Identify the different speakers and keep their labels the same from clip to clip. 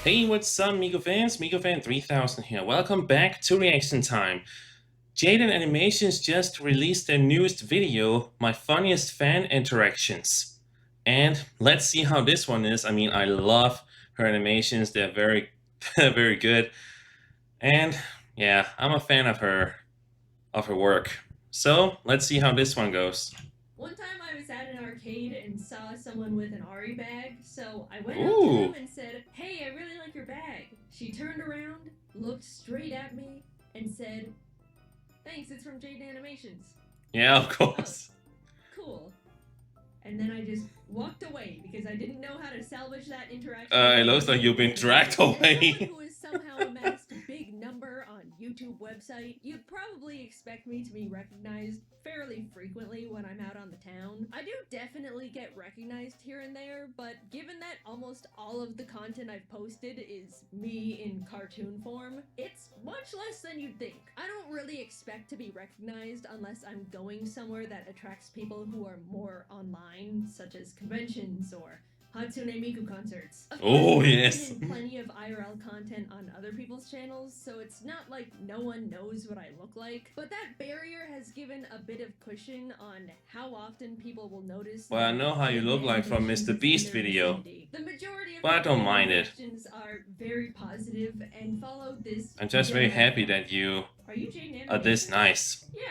Speaker 1: Hey, what's up, MikuFans? MikuFan 3000 here. Welcome back to reaction time. JaidenAnimations just released their newest video, my funniest fan interactions. And let's see how this one is. I mean, I love her animations. They're very, very good. And yeah, I'm a fan of her work. So let's see how this one goes.
Speaker 2: One time I was at an arcade and saw someone with an Ari bag, so I went up to
Speaker 1: Ooh,
Speaker 2: them and said, "Hey, I really like your bag." She turned around, looked straight at me, and said, "Thanks, it's from JaidenAnimations."
Speaker 1: yeah, of
Speaker 2: Oh,
Speaker 1: course.
Speaker 2: cool. And then I just walked away because I didn't know how to salvage that interaction.
Speaker 1: It looks like you've been dragged
Speaker 2: As someone
Speaker 1: away.
Speaker 2: who has somehow amassed a big number on YouTube website, you'd probably expect me to be recognized fairly frequently when I'm out on the town. I do definitely get recognized here and there, but given that almost all of the content I've posted is me in cartoon form, it's much less than you'd think. I don't really expect to be recognized unless I'm going somewhere that attracts people who are more online, such as conventions or Hatsune Miku concerts. Of
Speaker 1: Oh,
Speaker 2: course,
Speaker 1: yes.
Speaker 2: I've been in plenty of IRL content on other people's channels, so it's not like no one knows what I look like. But that barrier has given a bit of cushion on how often people will notice.
Speaker 1: Well, I know how you look like from Mr. Beast video,
Speaker 2: The majority of
Speaker 1: but I don't mind it.
Speaker 2: reactions are very positive and follow this.
Speaker 1: I'm just very happy that you
Speaker 2: Are you Jaiden
Speaker 1: are this
Speaker 2: Animations?
Speaker 1: nice.
Speaker 2: Yeah.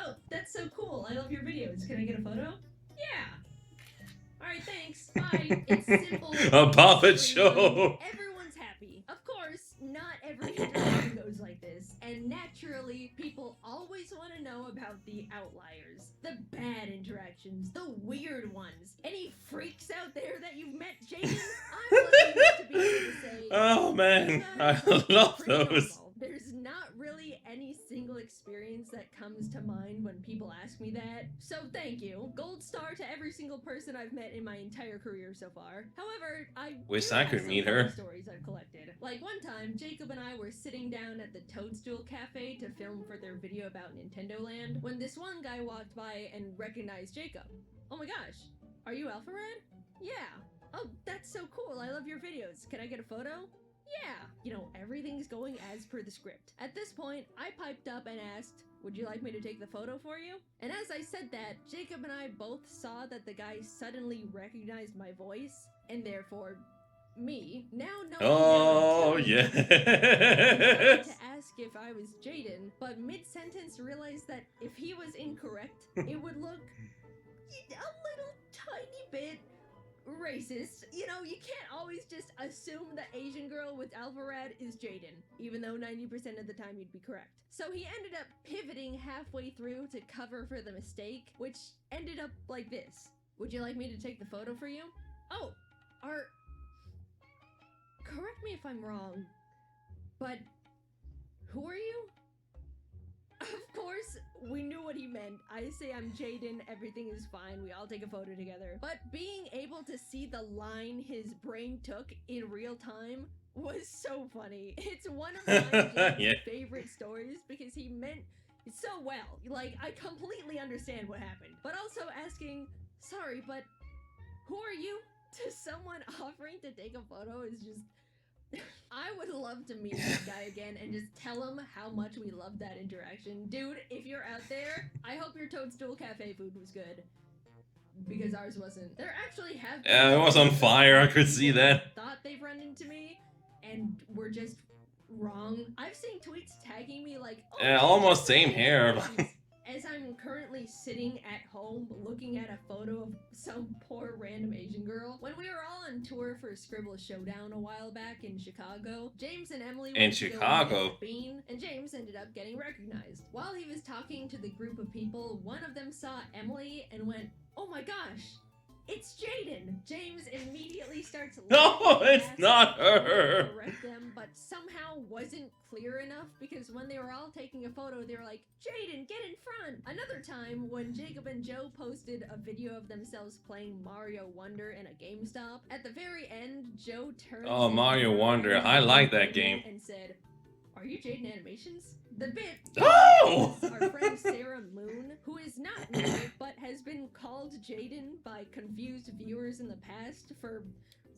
Speaker 2: Oh, that's so cool. I love your videos. Can I get a photo? Yeah. Alright, thanks. Bye. It's simple.
Speaker 1: A puppet show.
Speaker 2: Everyone's happy. Of course, not every interaction goes like this. And naturally, people always want to know about the outliers. The bad interactions. The weird ones. Any freaks out there that you've met, Jaiden? I'm lucky enough to be able to say,
Speaker 1: Oh man, I
Speaker 2: "You guys are
Speaker 1: love
Speaker 2: pretty
Speaker 1: those.
Speaker 2: normal." There's not really any single experience that comes to mind when people ask me that. So thank you. Gold star to every single person I've met in my entire career so far. However, I
Speaker 1: Wish
Speaker 2: do
Speaker 1: I
Speaker 2: have
Speaker 1: could
Speaker 2: some
Speaker 1: meet
Speaker 2: funny
Speaker 1: her.
Speaker 2: stories I've collected. Like one time, Jacob and I were sitting down at the Toadstool Cafe to film for their video about Nintendo Land when this one guy walked by and recognized Jacob. Oh my gosh, are you Alpharad? Yeah. Oh, that's so cool. I love your videos. Can I get a photo? Yeah, you know, everything's going as per the script. At this point, I piped up and asked, "Would you like me to take the photo for you?" And as I said that, Jacob and I both saw that the guy suddenly recognized my voice, and therefore, me. Now knowing
Speaker 1: Oh
Speaker 2: I
Speaker 1: yes.
Speaker 2: started to ask if I was Jaiden, but mid-sentence realized that if he was incorrect, it would look a little tiny bit racist. You know, you can't always just assume the Asian girl with Alvarad is Jaiden, even though 90% of the time you'd be correct. So he ended up pivoting halfway through to cover for the mistake, which ended up like this. "Would you like me to take the photo for you?" Oh, correct me if I'm wrong, but who are you? Of course, we knew what he meant. I say I'm Jaiden, everything is fine, we all take a photo together. But being able to see the line his brain took in real time was so funny. It's one of my
Speaker 1: Yeah.
Speaker 2: favorite stories because he meant so well. Like, I completely understand what happened. But also asking, "Sorry, but who are you?" to someone offering to take a photo is just... I would love to meet this guy again and just tell him how much we loved that interaction. Dude, if you're out there, I hope your Toadstool Cafe food was good. Because ours wasn't. There actually have been...
Speaker 1: Yeah, it was on fire, I could see that.
Speaker 2: Thought they've run into me and were just wrong. I've seen tweets tagging me like, "Oh,
Speaker 1: Yeah, almost same here.
Speaker 2: as I'm currently sitting at home looking at a photo of some poor random Asian girl. When we were all on tour for Scribble Showdown a while back in Chicago, James and Emily
Speaker 1: In
Speaker 2: went to go
Speaker 1: Chicago?
Speaker 2: get a bean, and James ended up getting recognized. While he was talking to the group of people, one of them saw Emily and went, "Oh my gosh, it's Jaiden!" James immediately starts
Speaker 1: No, it's not her.
Speaker 2: to correct them, but somehow wasn't clear enough because when they were all taking a photo, they were like, "Jaiden, get in front!" Another time, when Jacob and Joe posted a video of themselves playing Mario Wonder in a GameStop, at the very end, Joe turned
Speaker 1: Oh, Mario Wonder. I like that game.
Speaker 2: and said, "Are you JaidenAnimations?" The bit
Speaker 1: Oh!
Speaker 2: our friend Sarah Moon, who is not new, but has been called Jaiden by confused viewers in the past for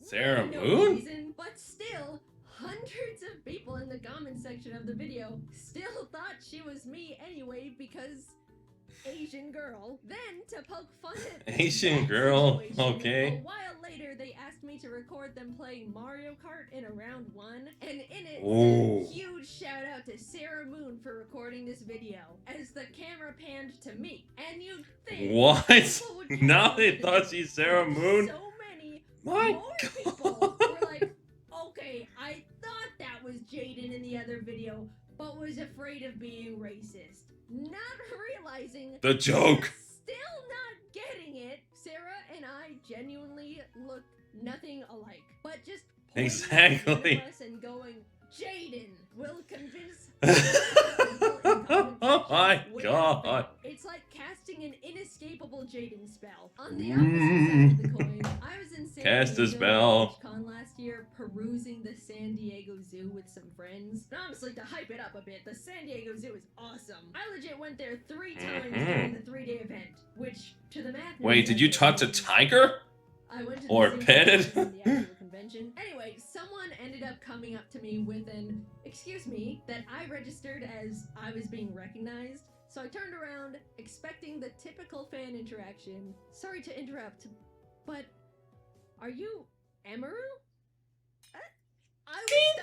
Speaker 1: Sarah
Speaker 2: no
Speaker 1: Moon?
Speaker 2: reason, but still, hundreds of people in the comment section of the video still thought she was me anyway because Asian girl. Then, to poke fun at
Speaker 1: Asian
Speaker 2: that
Speaker 1: girl,
Speaker 2: situation,
Speaker 1: okay.
Speaker 2: a while later they asked me to record them playing Mario Kart in a round 1, and in it
Speaker 1: Ooh.
Speaker 2: said, huge shout out to Sarah Moon for recording this video, as the camera panned to me. And you'd think
Speaker 1: What?
Speaker 2: people would catch
Speaker 1: Now
Speaker 2: on
Speaker 1: they
Speaker 2: to
Speaker 1: thought
Speaker 2: this,
Speaker 1: she's Sarah
Speaker 2: but
Speaker 1: Moon?
Speaker 2: So many
Speaker 1: My
Speaker 2: more people were like, okay, I thought that was Jaiden in the other video, but was afraid of being racist. Not realizing
Speaker 1: The joke.
Speaker 2: still not getting it. Sarah and I genuinely look nothing alike, but just pointing
Speaker 1: Exactly.
Speaker 2: at one of us and going, Jaiden will convince people in comment
Speaker 1: Oh my
Speaker 2: sections without
Speaker 1: god.
Speaker 2: fail. It's like casting an inescapable Jaiden spell. On the opposite side of the coin, I was in San
Speaker 1: Cast a
Speaker 2: Diego
Speaker 1: spell.
Speaker 2: at Con last year, perusing the San Diego Zoo with some friends. And honestly, to hype it up a bit, the San Diego Zoo is awesome. I legit went there 3 times during the 3-day event, which to the math.
Speaker 1: Wait, did you touch a tiger?
Speaker 2: I went to
Speaker 1: Or
Speaker 2: the zoo
Speaker 1: pet it?
Speaker 2: for the actual convention. Anyway, someone ended up coming up to me with an "excuse me" that I registered as I was being recognized. So I turned around, expecting the typical fan interaction. Sorry to interrupt, but are you Emeru? I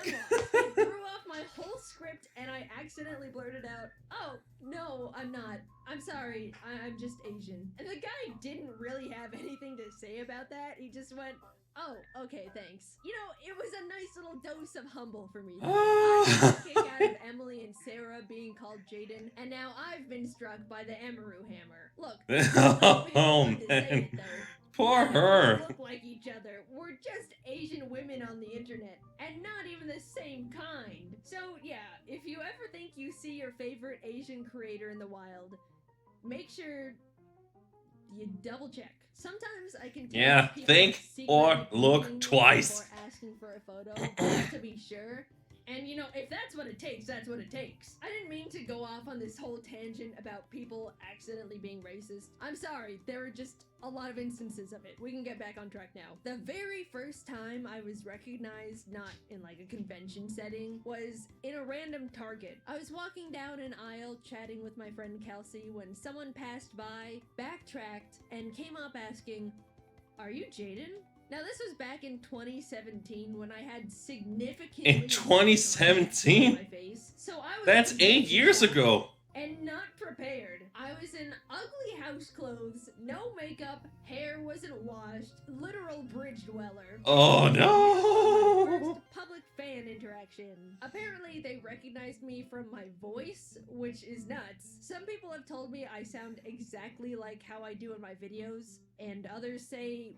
Speaker 2: was stunned. I threw off my whole script and I accidentally blurted out, "Oh, no, I'm not. I'm sorry. I'm just Asian." And the guy didn't really have anything to say about that. He just went, "Oh, okay, thanks." You know, it was a nice little dose of humble for me. I got a kick out of Emily and Sarah being called Jaiden, and now I've been struck by the Emeru hammer. Look,
Speaker 1: Oh
Speaker 2: to say
Speaker 1: man.
Speaker 2: it, though.
Speaker 1: Poor
Speaker 2: None of us
Speaker 1: her.
Speaker 2: look like each other. We're just Asian women on the internet, and not even the same kind. So yeah, if you ever think you see your favorite Asian creator in the wild, make sure you double check. Sometimes I can tell
Speaker 1: Yeah,
Speaker 2: people
Speaker 1: think
Speaker 2: secretly
Speaker 1: or look
Speaker 2: pinging me
Speaker 1: twice.
Speaker 2: before asking for a photo just to be sure. And you know, if that's what it takes, that's what it takes. I didn't mean to go off on this whole tangent about people accidentally being racist. I'm sorry, there were just a lot of instances of it. We can get back on track now. The very first time I was recognized, not in like a convention setting, was in a random Target. I was walking down an aisle chatting with my friend Kelsey when someone passed by, backtracked, and came up asking, "Are you Jaiden?" Now, this was back in 2017 when I had significantly
Speaker 1: In 2017?
Speaker 2: on my face, so I was
Speaker 1: That's 8 years ago.
Speaker 2: and not prepared. I was in ugly house clothes, no makeup, hair wasn't washed, literal bridge dweller.
Speaker 1: Oh
Speaker 2: My
Speaker 1: no.
Speaker 2: first public fan interaction. Apparently, they recognized me from my voice, which is nuts. Some people have told me I sound exactly like how I do in my videos, and others say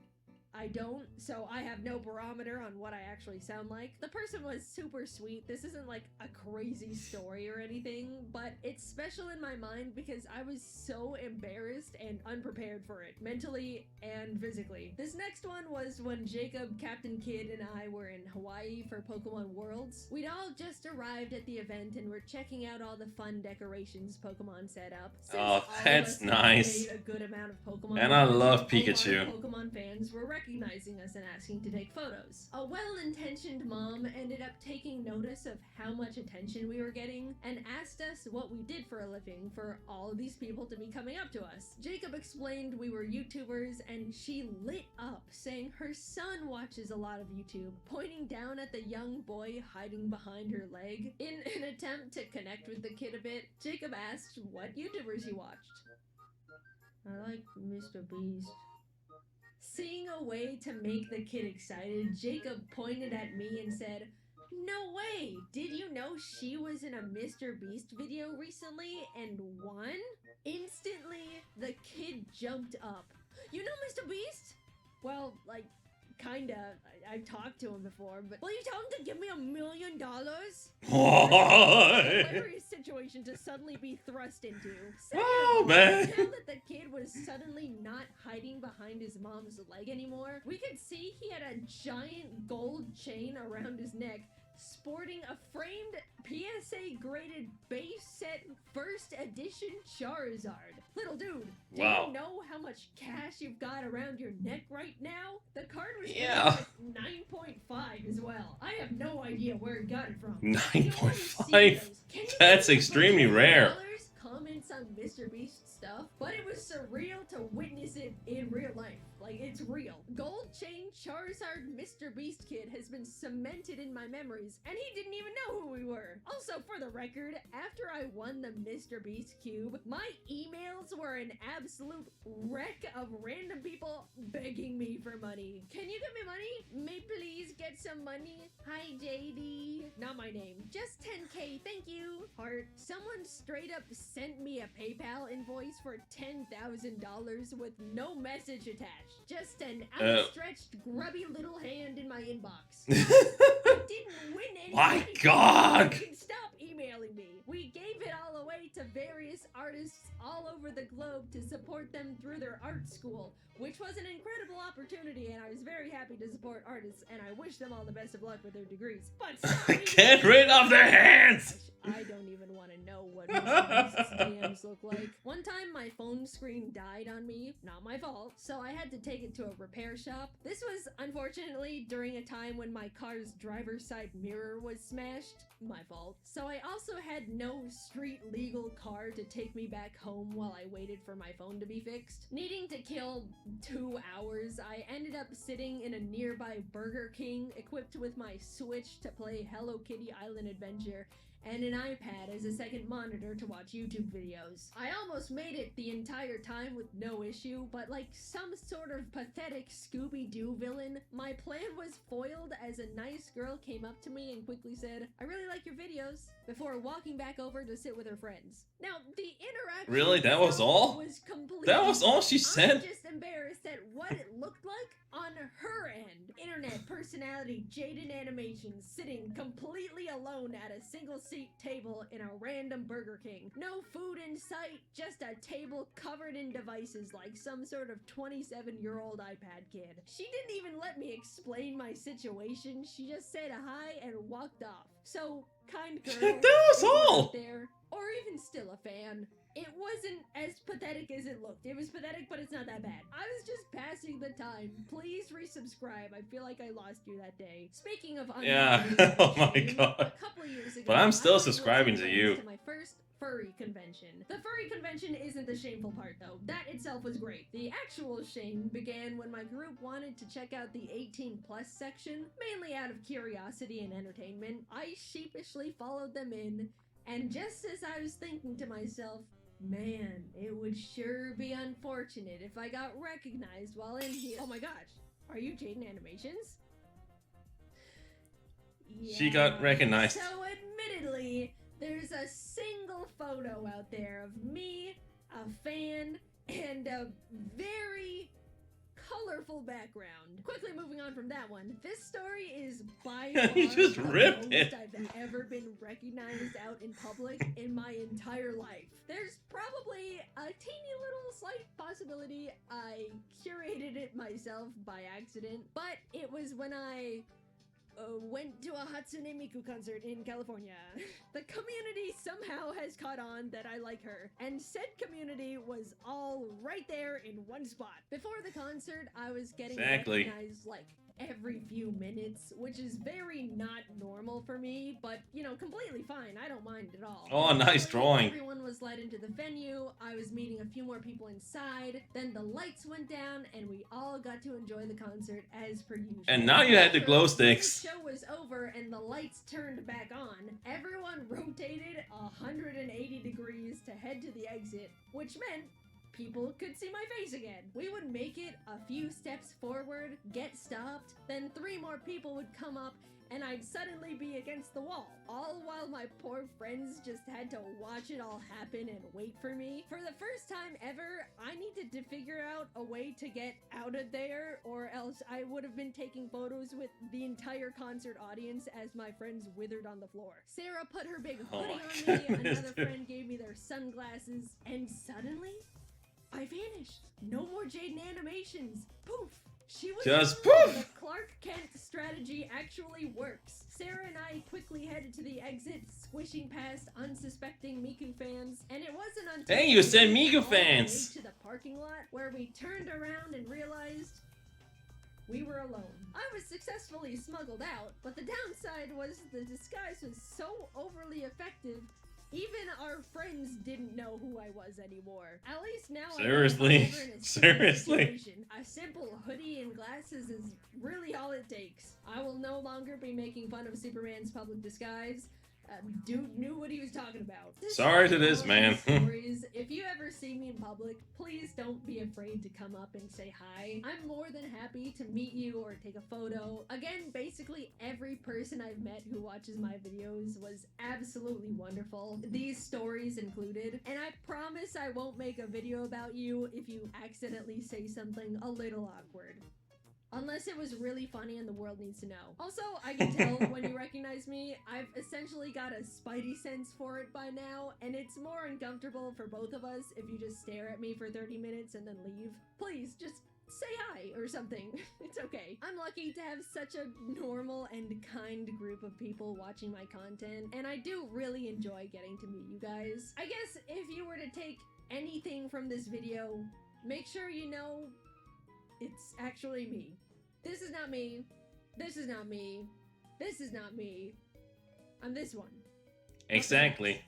Speaker 2: I don't, so I have no barometer on what I actually sound like. The person was super sweet. This isn't like a crazy story or anything, but it's special in my mind because I was so embarrassed and unprepared for it, mentally and physically. This next one was when Jacob, Captain Kidd, and I were in Hawaii for Pokemon Worlds. We'd all just arrived at the event and were checking out all the fun decorations Pokemon set up. Since all of
Speaker 1: that's
Speaker 2: us had
Speaker 1: nice.
Speaker 2: played a good amount of Pokemon
Speaker 1: And I
Speaker 2: cards,
Speaker 1: love
Speaker 2: a lot of
Speaker 1: Pikachu.
Speaker 2: Pokemon fans were recognizing us and asking to take photos. A well-intentioned mom ended up taking notice of how much attention we were getting and asked us what we did for a living for all of these people to be coming up to us. Jacob explained we were YouTubers and she lit up, saying her son watches a lot of YouTube, pointing down at the young boy hiding behind her leg. In an attempt to connect with the kid a bit, Jacob asked what YouTubers he watched. I like Mr. Beast. Seeing a way to make the kid excited, Jacob pointed at me and said, "No way! Did you know she was in a Mr. Beast video recently and won?" Instantly, the kid jumped up. "You know Mr. Beast?" "Well, like, kinda. I've talked to him before, but will you tell him to give me $1 million?
Speaker 1: What?
Speaker 2: Hilarious situation to suddenly be thrust into.
Speaker 1: Oh,
Speaker 2: Second,
Speaker 1: man.
Speaker 2: now that the kid was suddenly not hiding behind his mom's leg anymore, we could see he had a giant gold chain around his neck, sporting a framed PSA graded base set first edition Charizard. Little dude, do you know how much cash you've got around your neck right now? The card was
Speaker 1: Yeah.
Speaker 2: like 9.5 as well. I have no idea where he got it from.
Speaker 1: 9.5? That's extremely rare.
Speaker 2: Comments on Mr. Beast stuff, but it was surreal to witness it in real life. Like, it's real. Gold Chain Charizard Mr. Beast Kid has been cemented in my memories, and he didn't even know who we were. Also, for the record, after I won the Mr. Beast Cube, my emails were an absolute wreck of random people begging me for money. Can you give me money? May please get some money? Hi, JD. Not my name. Just 10K, thank you. Heart. Someone straight up sent me a PayPal invoice for $10,000 with no message attached. Just an outstretched, grubby little hand in my inbox. I didn't win any
Speaker 1: My
Speaker 2: money.
Speaker 1: God!
Speaker 2: You can stop emailing me. We gave it all away to various artists all over the globe to support them through their art school, which was an incredible opportunity, and I was very happy to support artists, and I wish them all the best of luck with their degrees. But
Speaker 1: Get rid of their hands!
Speaker 2: I don't even want to know what Mr. Beast's DMs look like. One time my phone screen died on me, not my fault, so I had to take it to a repair shop. This was unfortunately during a time when my car's driver's side mirror was smashed, my fault. So I also had no street legal car to take me back home while I waited for my phone to be fixed. Needing to kill 2 hours, I ended up sitting in a nearby Burger King equipped with my Switch to play Hello Kitty Island Adventure and an iPad as a second monitor to watch YouTube videos. I almost made it the entire time with no issue, but like some sort of pathetic Scooby-Doo villain, my plan was foiled as a nice girl came up to me and quickly said, "I really like your videos," before walking back over to sit with her friends. Now, the interaction
Speaker 1: Really? That was all?
Speaker 2: was completely
Speaker 1: That was all she
Speaker 2: I'm
Speaker 1: said?
Speaker 2: just embarrassed at what it looked like on her end. Internet personality JaidenAnimations sitting completely alone at a single seat table in a random Burger King. No food in sight, just a table covered in devices like some sort of 27-year-old iPad kid. She didn't even let me explain my situation. She just said hi and walked off. So, kind girl,
Speaker 1: That was
Speaker 2: if you're
Speaker 1: all.
Speaker 2: out there, or even still a fan, it wasn't as pathetic as it looked. It was pathetic, but it's not that bad. I was just passing the time. Please resubscribe. I feel like I lost you that day. Speaking of
Speaker 1: Yeah.
Speaker 2: unbothered
Speaker 1: Oh my
Speaker 2: shame,
Speaker 1: God.
Speaker 2: a couple of years ago,
Speaker 1: But I'm still
Speaker 2: I went with
Speaker 1: subscribing
Speaker 2: some
Speaker 1: to
Speaker 2: friends
Speaker 1: you.
Speaker 2: to my first furry convention. The furry convention isn't the shameful part though. That itself was great. The actual shame began when my group wanted to check out the 18+ section, mainly out of curiosity and entertainment. I sheepishly followed them in, and just as I was thinking to myself, man, it would sure be unfortunate if I got recognized while in here. Oh my gosh, are you JaidenAnimations?
Speaker 1: She got recognized.
Speaker 2: So admittedly, there's a single photo out there of me, a fan, and a very colorful background. Quickly moving on from that one, this story is by far
Speaker 1: You just
Speaker 2: the
Speaker 1: ripped
Speaker 2: most
Speaker 1: it.
Speaker 2: I've ever been recognized out in public in my entire life. There's probably a teeny little slight possibility I curated it myself by accident, but it was when I went to a Hatsune Miku concert in California. The community somehow has caught on that I like her, and said community was all right there in one spot. Before the concert, I was getting
Speaker 1: Exactly.
Speaker 2: recognized like every few minutes, which is very not normal for me, but you know, completely fine. I don't mind at all.
Speaker 1: Oh, nice
Speaker 2: Eventually,
Speaker 1: drawing.
Speaker 2: Everyone was led into the venue. I was meeting a few more people inside. Then the lights went down, and we all got to enjoy the concert as per usual.
Speaker 1: And now you had the glow
Speaker 2: After
Speaker 1: sticks.
Speaker 2: The show was over and the lights turned back on. Everyone rotated 180 degrees to head to the exit, which meant people could see my face again. We would make it a few steps forward, get stopped, then 3 more people would come up, and I'd suddenly be against the wall. All while my poor friends just had to watch it all happen and wait for me. For the first time ever, I needed to figure out a way to get out of there, or else I would have been taking photos with the entire concert audience as my friends withered on the floor. Sarah put her big
Speaker 1: Oh
Speaker 2: hoodie
Speaker 1: my
Speaker 2: on me,
Speaker 1: goodness,
Speaker 2: another
Speaker 1: dude.
Speaker 2: friend gave me their sunglasses, and suddenly, I vanished. No more JaidenAnimations. Poof. She was
Speaker 1: Just
Speaker 2: gone.
Speaker 1: poof.
Speaker 2: The Clark Kent strategy actually works. Sarah and I quickly headed to the exit, squishing past unsuspecting MikuFans, and it wasn't until
Speaker 1: Hey, you said
Speaker 2: we made it all the way
Speaker 1: MikuFans.
Speaker 2: to the parking lot where we turned around and realized We were alone. I was successfully smuggled out, but the downside was the disguise was so overly effective, even our friends didn't know who I was anymore. At least now
Speaker 1: Seriously?
Speaker 2: I know if I'm ever in a
Speaker 1: Seriously?
Speaker 2: situation, a simple hoodie and glasses is really all it takes. I will no longer be making fun of Superman's public disguise. Dude knew what he was talking about.
Speaker 1: Sorry to this, man.
Speaker 2: Stories, if you ever see me in public, please don't be afraid to come up and say hi. I'm more than happy to meet you or take a photo. Again, basically every person I've met who watches my videos was absolutely wonderful, these stories included, and I promise I won't make a video about you if you accidentally say something a little awkward. Unless it was really funny and the world needs to know. Also, I can tell when you recognize me, I've essentially got a spidey sense for it by now, and it's more uncomfortable for both of us if you just stare at me for 30 minutes and then leave. Please, just say hi or something. It's okay. I'm lucky to have such a normal and kind group of people watching my content, and I do really enjoy getting to meet you guys. I guess if you were to take anything from this video, make sure you know it's actually me. This is not me. This is not me. This is not me. I'm this one.
Speaker 1: Exactly.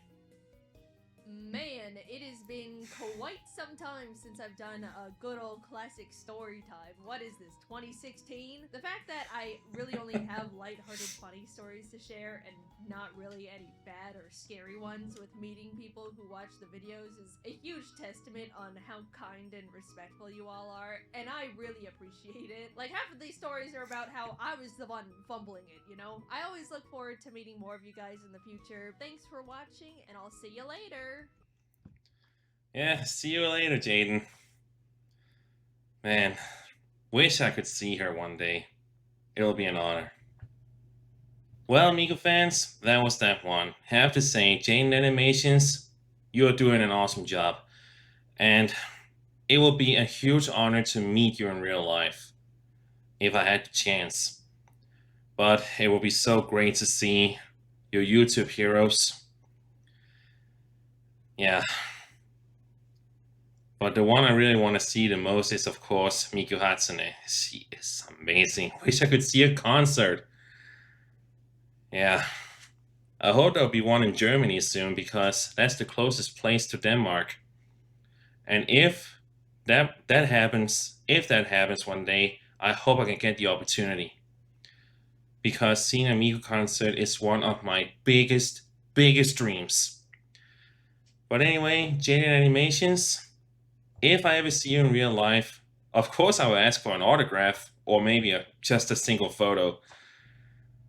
Speaker 3: Man, it has been quite some time since I've done a good old classic story time. What is this, 2016? The fact that I really only have lighthearted funny stories to share and not really any bad or scary ones with meeting people who watch the videos is a huge testament on how kind and respectful you all are, and I really appreciate it. Like, half of these stories are about how I was the one fumbling it, you know? I always look forward to meeting more of you guys in the future. Thanks for watching, and I'll see you later.
Speaker 1: Yeah, see you later, Jaiden. Man, wish I could see her one day. It'll be an honor. Well, MikuFans, that was that one. Have to say, JaidenAnimations, you're doing an awesome job. And it will be a huge honor to meet you in real life, if I had the chance. But it will be so great to see your YouTube heroes. Yeah. But the one I really want to see the most is, of course, Miku Hatsune. She is amazing. Wish I could see a concert. Yeah. I hope there'll be one in Germany soon, because that's the closest place to Denmark. And if that happens one day, I hope I can get the opportunity. Because seeing a Miku concert is one of my biggest dreams. But anyway, JaidenAnimations, if I ever see you in real life, of course I will ask for an autograph or maybe just a single photo,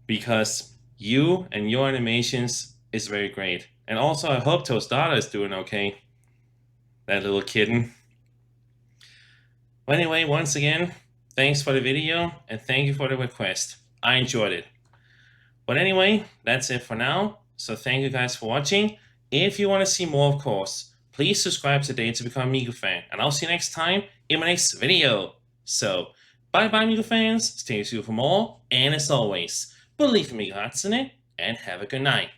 Speaker 1: because you and your animations is very great. And also I hope Tostada is doing okay, that little kitten. Well, anyway, once again, thanks for the video and thank you for the request. I enjoyed it. But anyway, that's it for now. So thank you guys for watching. If you want to see more, of course, please subscribe today to become a MikuFan. And I'll see you next time in my next video. So, bye-bye, MikuFans. Stay tuned for more. And as always, believe in Miku Hatsune and have a good night.